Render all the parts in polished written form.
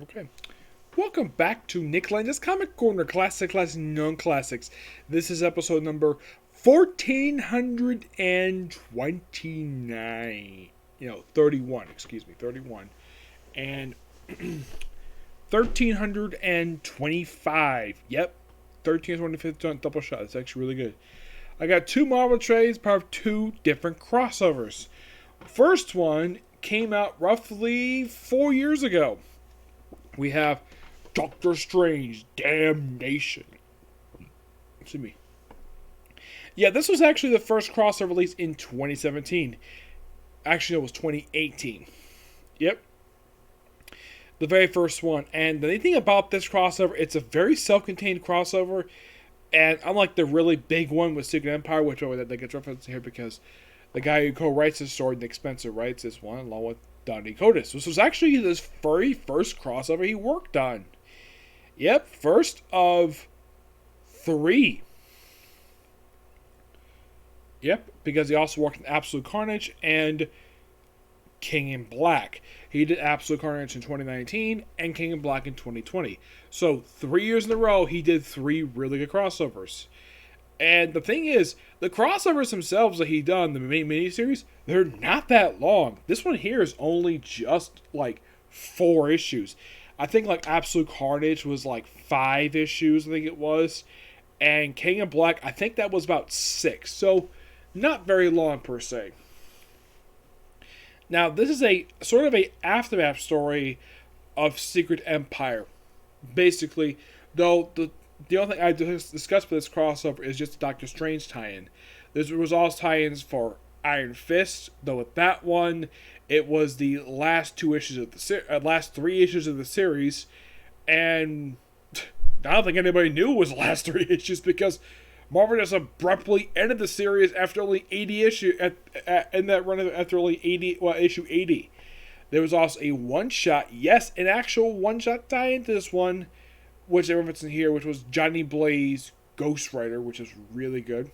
Okay. Welcome back to Nick Lenz's Comic Corner, Classic, Non-Classics. This is episode number 1429. 31, excuse me, 31. And 1325. Yep. 1325 double shot. It's actually really good. I got two Marvel trades, part of two different crossovers. First one came out roughly 4 years ago. We have Doctor Strange, Damnation. Excuse me. Yeah, this was actually the first crossover release in 2017. Actually, it was 2018. Yep. The very first one. And the neat thing about this crossover, it's a very self-contained crossover. And unlike the really big one with Secret Empire, which that gets referenced here because the guy who co-writes this story, Nick Spencer, writes this one along with Donny Cotis. This was actually his very first crossover he worked on. Yep, first of three. Yep, because he also worked in Absolute Carnage and King in Black. He did Absolute Carnage in 2019 and King in Black in 2020. So 3 years in a row, he did three really good crossovers. And the thing is, the crossovers themselves that he done, the main miniseries, they're not that long. This one here is only just like 4 issues. I think like Absolute Carnage was like 5 issues, I think it was. And King of Black, I think that was about 6. So not very long per se. Now this is a sort of a aftermath story of Secret Empire. Basically, though the only thing I discussed for this crossover is just the Doctor Strange tie-in. There was also tie-ins for Iron Fist, though with that one, it was the last 2 issues of the last 3 issues of the series, and I don't think anybody knew it was the last 3 issues because Marvel just abruptly ended the series after only 80 issues in that run after only issue 80. There was also a one-shot, yes, an actual one-shot tie-in to this one, which they referenced in here, which was Johnny Blaze Ghost Rider, which is really good.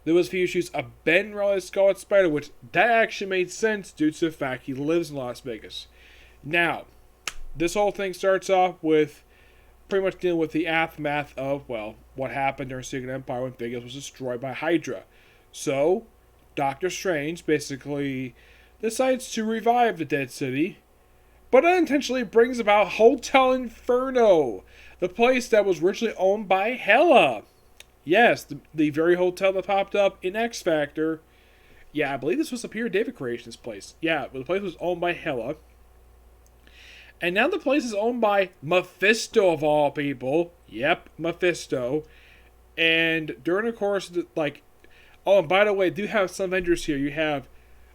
There was a few issues of Ben Reilly's Scarlet Spider, which that actually made sense due to the fact he lives in Las Vegas. Now, this whole thing starts off with pretty much dealing with the aftermath of, well, what happened during Secret Empire when Vegas was destroyed by Hydra. So, Doctor Strange basically decides to revive the dead city, but unintentionally brings about Hotel Inferno, the place that was originally owned by Hela. Yes, the very hotel that popped up in X Factor. Yeah, I believe this was a Peter David creation, this place. Yeah, but the place was owned by Hela. And now the place is owned by Mephisto, of all people. Yep, Mephisto. And during the course of oh, and by the way, I do have some Avengers here. You have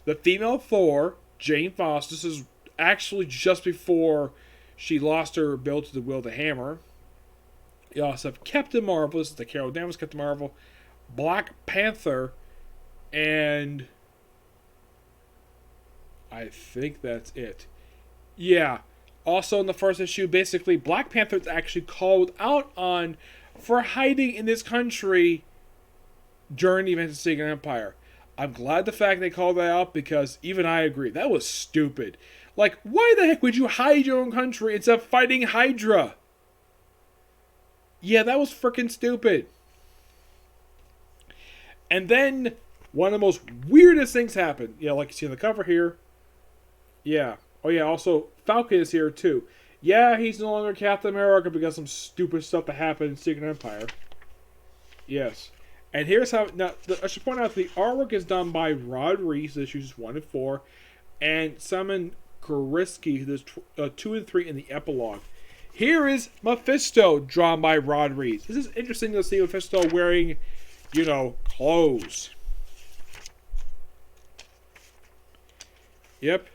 the female Thor, Jane Foster. This is actually just before she lost her ability to wield the hammer. You also have Captain Marvel. This is the Carol Danvers Captain Marvel. Black Panther. And I think that's it. Yeah. Also in the first issue, basically, Black Panther is actually called out on for hiding in this country during the events of Secret Empire. I'm glad the fact they called that out because even I agree. That was stupid. Like, why the heck would you hide your own country instead of fighting Hydra? Yeah, that was freaking stupid. And then, one of the most weirdest things happened. Yeah, like you see on the cover here. Yeah. Oh yeah, also, Falcon is here too. Yeah, he's no longer Captain America because some stupid stuff that happened in Secret Empire. Yes. And here's how... Now, I should point out the artwork is done by Rod Reese, issues 1 and 4, and Simon Koriski, who does 2 and 3 in the epilogue. Here is Mephisto, drawn by Rod Reese. This is interesting to see Mephisto wearing, clothes. Yep.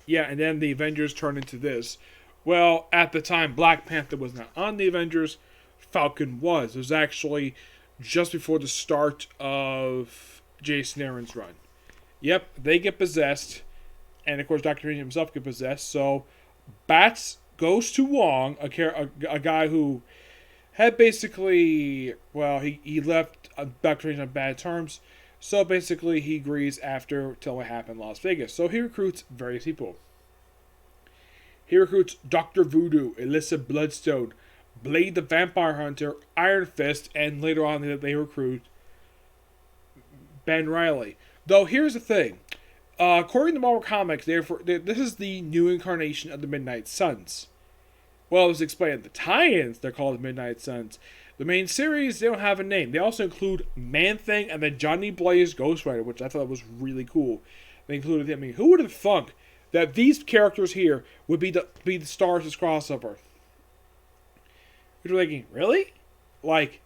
Yeah, and then the Avengers turned into this. Well, at the time, Black Panther was not on the Avengers. Falcon was. It was actually just before the start of Jason Aaron's run. Yep, they get possessed. And, of course, Dr. Strange himself gets possessed. So, Bats goes to Wong, a guy who had basically... Well, he left Dr. Strange on bad terms. So basically, he agrees after till what happened in Las Vegas. So he recruits various people. He recruits Dr. Voodoo, Alyssa Bloodstone, Blade the Vampire Hunter, Iron Fist, and later on they recruit Ben Riley. Though here's the thing. According to Marvel Comics, this is the new incarnation of the Midnight Suns. Well, it was explained. The tie-ins, they're called the Midnight Suns. The main series, they don't have a name. They also include Man-Thing and the Johnny Blaze Ghost Rider, which I thought was really cool. They included him. I mean, who would have thunk that these characters here would be the stars of this crossover? You're thinking, really? Like,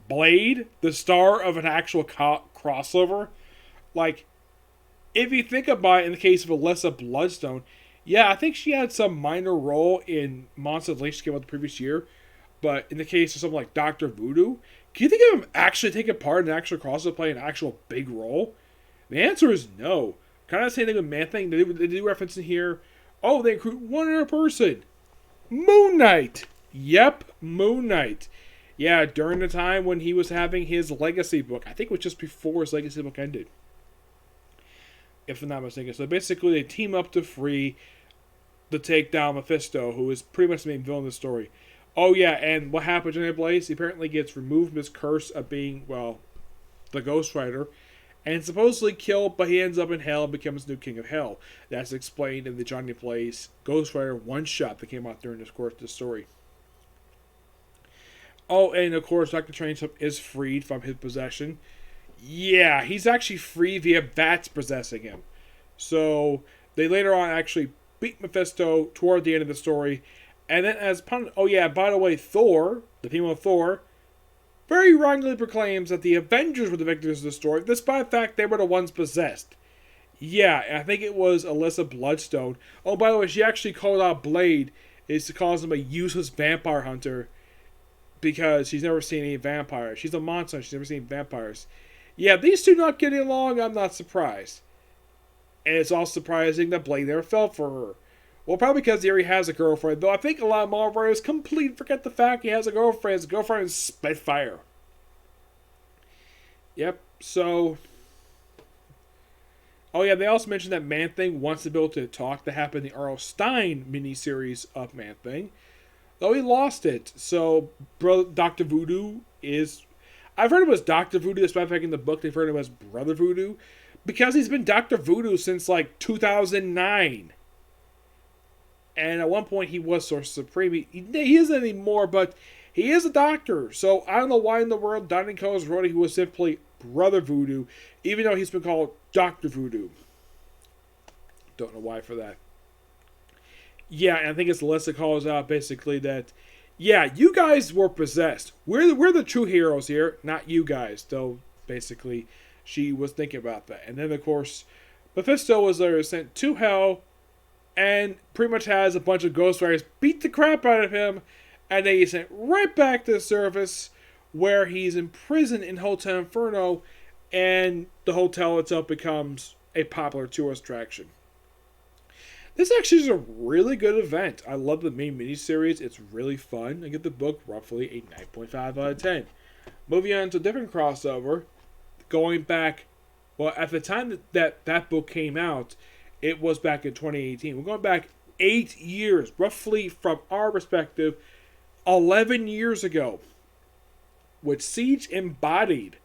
Blade, the star of an actual crossover? Like, if you think about it, in the case of Alyssa Bloodstone, yeah, I think she had some minor role in Monster Unleashed came out the previous year. But in the case of something like Dr. Voodoo, can you think of him actually taking part in an actual crossover, playing an actual big role? The answer is no. Kind of the same thing with Man-Thing. They do reference in here. Oh, they recruit one other person. Moon Knight. Yep, Moon Knight. Yeah, during the time when he was having his legacy book. I think it was just before his legacy book ended, if I'm not mistaken. So basically, they team up to take down Mephisto, who is pretty much the main villain of the story. Oh yeah, and what happened to Johnny Blaze? He apparently gets removed from his curse of being, well, the Ghost Rider, and supposedly killed, but he ends up in hell and becomes new King of Hell. That's explained in the Johnny Blaze Ghost Rider one-shot that came out during this course of the story. Oh, and of course, Dr. Strange is freed from his possession. Yeah, he's actually free via bats possessing him. So, they later on actually beat Mephisto toward the end of the story. And then oh yeah, by the way, Thor, the female Thor, very wrongly proclaims that the Avengers were the victors of the story, despite the fact they were the ones possessed. Yeah, I think it was Alyssa Bloodstone. Oh, by the way, she actually called out Blade is to call him a useless vampire hunter because she's never seen any vampires. She's a monster, she's never seen vampires. Yeah, these two not getting along, I'm not surprised. And it's also surprising that Blade never fell for her. Well, probably because he already has a girlfriend, though I think a lot of Marvel writers completely forget the fact he has a girlfriend. His girlfriend is Spitfire. Yep, so... Oh yeah, they also mentioned that Man-Thing wants to be able to talk. That happened in the R.L. Stine miniseries of Man-Thing. Though he lost it, so Dr. Voodoo is... I've heard of him as Dr. Voodoo, despite the fact in the book they've heard of him as Brother Voodoo, because he's been Dr. Voodoo since like 2009. And at one point he was Sorcerer Supreme. He isn't anymore, but he is a doctor. So I don't know why in the world Donnie Cole's wrote he was simply Brother Voodoo, even though he's been called Dr. Voodoo. Don't know why for that. Yeah, and I think it's Alyssa calls out basically that, yeah, you guys were possessed. We're the true heroes here, not you guys. Though basically she was thinking about that. And then of course Mephisto was there sent to hell and pretty much has a bunch of Ghost Riders beat the crap out of him, and then he's sent right back to the surface where he's imprisoned in Hotel Inferno, and the hotel itself becomes a popular tourist attraction. This actually is a really good event. I love the main miniseries. It's really fun. I give the book roughly a 9.5 out of 10. Moving on to a different crossover, going back, well, at the time that book came out, it was back in 2018. We're going back 8 years, roughly from our perspective, 11 years ago, with Siege Embodied.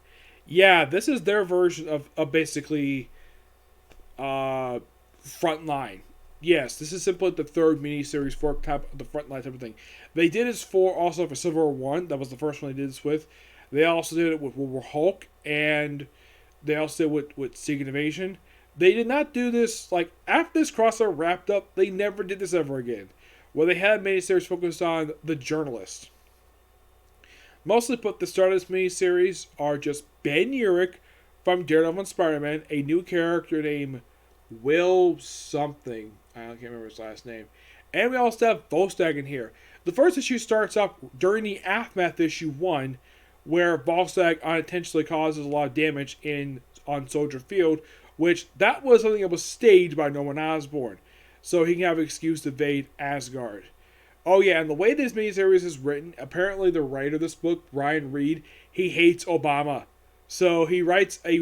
Yeah, this is their version of basically Frontline. Yes, this is simply the third miniseries for the Frontline type of thing. They did this also for Civil War 1. That was the first one they did this with. They also did it with World War Hulk, and they also did it with Secret Invasion. They did not do this, like, after this crossover wrapped up, they never did this ever again. Where they had miniseries focused on the journalist. Mostly put the start of this miniseries are just Ben Urich from Daredevil and Spider-Man, a new character named Will something. I can't remember his last name. And we also have Volstagg in here. The first issue starts up during the aftermath issue 1, where Volstagg unintentionally causes a lot of damage on Soldier Field, which that was something that was staged by Norman Osborn, so he can have an excuse to invade Asgard. Oh yeah, and the way this miniseries is written, apparently the writer of this book, Brian Reed, he hates Obama. So he writes a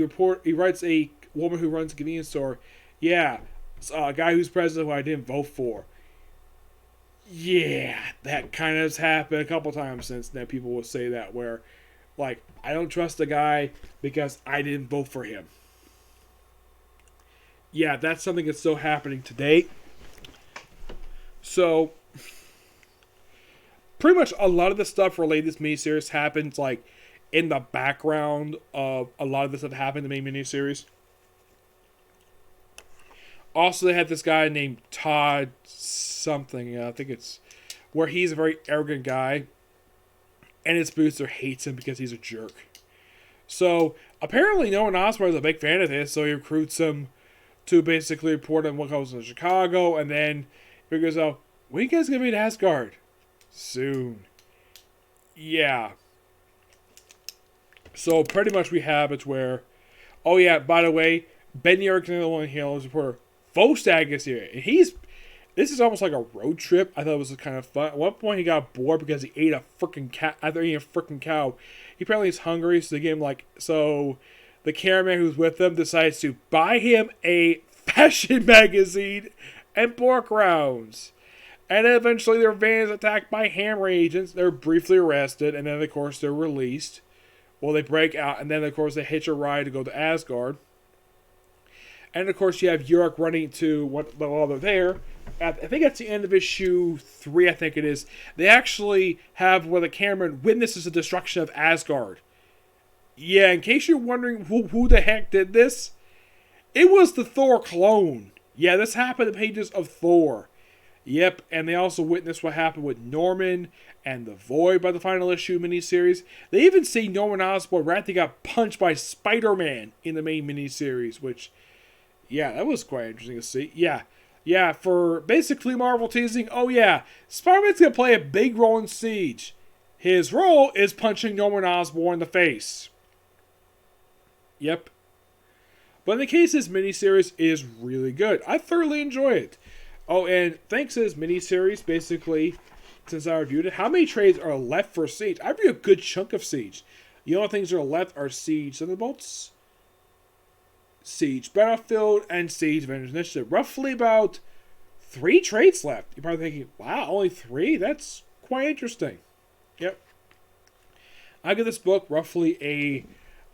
woman who runs a convenience store, yeah, a guy who's president who I didn't vote for. Yeah, that kind of has happened a couple times since then. People will say that where, like, I don't trust the guy because I didn't vote for him. Yeah, that's something that's still happening today. So, pretty much a lot of the stuff related to this miniseries happens, like, in the background of a lot of this that happened in the main miniseries. Also, they had this guy named Todd something. I think it's where he's a very arrogant guy, and his producer hates him because he's a jerk. So apparently, Norman Osborn is a big fan of this, so he recruits him to basically report on what goes in Chicago, and then he goes, "Oh, when you guys gonna be in Asgard? Soon." Yeah. So pretty much we have it where, oh yeah, by the way, Ben Yerrickson, the one here, is reporter. Vostag is here, and this is almost like a road trip. I thought it was kind of fun. At one point, he got bored because he ate a freaking cat. After eating a freaking cow, he apparently is hungry. So they gave him so the cameraman who's with them decides to buy him a fashion magazine and pork rounds. And then eventually their van is attacked by Hammer agents. They're briefly arrested, and then of course they're released. Well, they break out, and then of course they hitch a ride to go to Asgard. And of course, you have York running to while they're there. I think that's the end of issue 3. I think it is. They actually have where the camera witnesses the destruction of Asgard. Yeah, in case you're wondering who the heck did this, it was the Thor clone. Yeah, this happened in the pages of Thor. Yep, and they also witnessed what happened with Norman and the Void by the final issue miniseries. They even see Norman Osborn after got punched by Spider-Man in the main miniseries, which, yeah, that was quite interesting to see. Yeah, for basically Marvel teasing, oh yeah, Spider-Man's going to play a big role in Siege. His role is punching Norman Osborn in the face. Yep. But in the case, this miniseries is really good. I thoroughly enjoy it. Oh, and thanks to this miniseries, basically, since I reviewed it, how many trades are left for Siege? I reviewed a good chunk of Siege. The only things that are left are Siege Thunderbolts, Siege Battlefield, and Siege Avengers Initiative. Roughly about 3 trades left. You're probably thinking, wow, only 3? That's quite interesting. Yep. I give this book roughly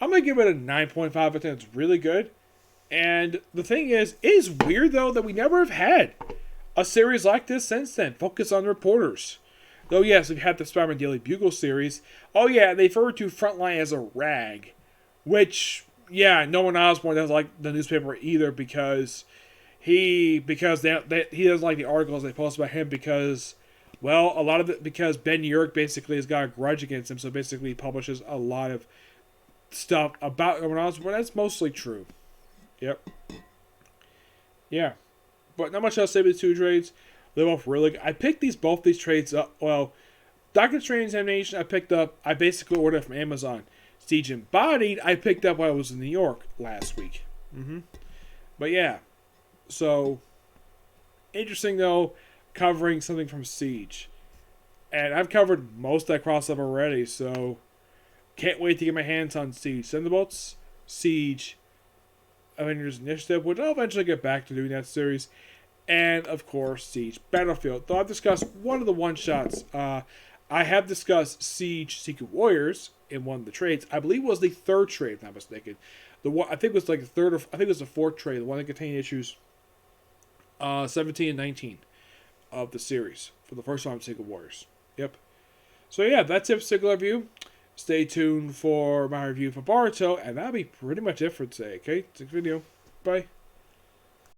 I'm going to give it a 9.5. I think it's really good. And the thing is, it is weird, though, that we never have had a series like this since then. Focus on reporters. Though, yes, we've had the Spider-Man Daily Bugle series. Oh, yeah, they refer to Frontline as a rag. Which, yeah, Norman Osborn doesn't like the newspaper either because he doesn't like the articles they post about him because, well, a lot of it because Ben Urich basically has got a grudge against him. So basically he publishes a lot of stuff about Norman Osborn. That's mostly true. Yep. Yeah. But not much else to say about the 2 trades. They're both really good. I picked both these trades up. Well, Doctor Strange Damnation I basically ordered from Amazon. Siege Embodied I picked up while I was in New York last week. But yeah. So, interesting though, covering something from Siege. And I've covered most of that crossover already, so can't wait to get my hands on Siege Thunderbolts, Siege Avengers Initiative, which I'll eventually get back to doing that series, and of course Siege Battlefield. Though I've discussed one of the one-shots. I have discussed Siege Secret Warriors in one of the trades. I believe it was the 3rd trade, if I'm not mistaken. The one I think it was like the 3rd, I think it was the 4th trade, the one that contained issues 17 and 19 of the series for the first time of Secret Warriors. Yep. So yeah, that's it for Sigil review. Stay tuned for my review for Boruto, and that'll be pretty much it for today, okay? Next video. Bye.